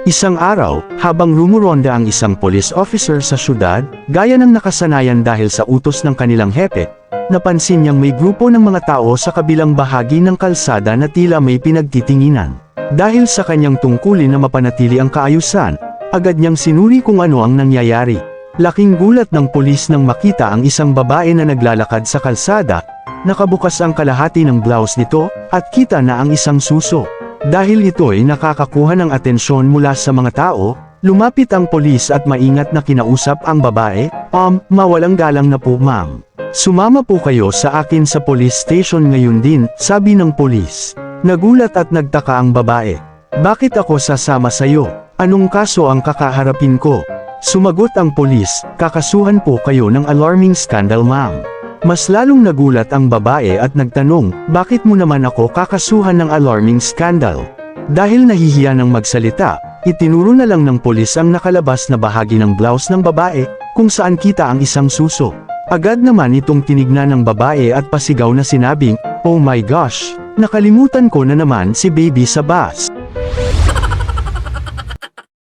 Isang araw, habang rumuronda ang isang police officer sa syudad, gaya ng nakasanayan dahil sa utos ng kanilang hepe, napansin niyang may grupo ng mga tao sa kabilang bahagi ng kalsada na tila may pinagtitinginan. Dahil sa kanyang tungkulin na mapanatili ang kaayusan, agad niyang sinuri kung ano ang nangyayari. Laking gulat ng pulis nang makita ang isang babae na naglalakad sa kalsada, nakabukas ang kalahati ng blouse nito, at kita na ang isang suso. Dahil ito'y nakakakuha ng atensyon mula sa mga tao, lumapit ang polis at maingat na kinausap ang babae, mawalang galang na po ma'am. Sumama po kayo sa akin sa police station ngayon din, sabi ng polis. Nagulat at nagtaka ang babae. Bakit ako sasama sayo? Anong kaso ang kakaharapin ko? Sumagot ang polis, kakasuhan po kayo ng alarming scandal ma'am. Mas lalong nagulat ang babae at nagtanong, bakit mo naman ako kakasuhan ng alarming scandal? Dahil nahihiya ng magsalita, itinuro na lang ng polis ang nakalabas na bahagi ng blouse ng babae, kung saan kita ang isang suso. Agad naman itong tinignan ng babae at pasigaw na sinabing, oh my gosh, nakalimutan ko na naman si baby sa bus.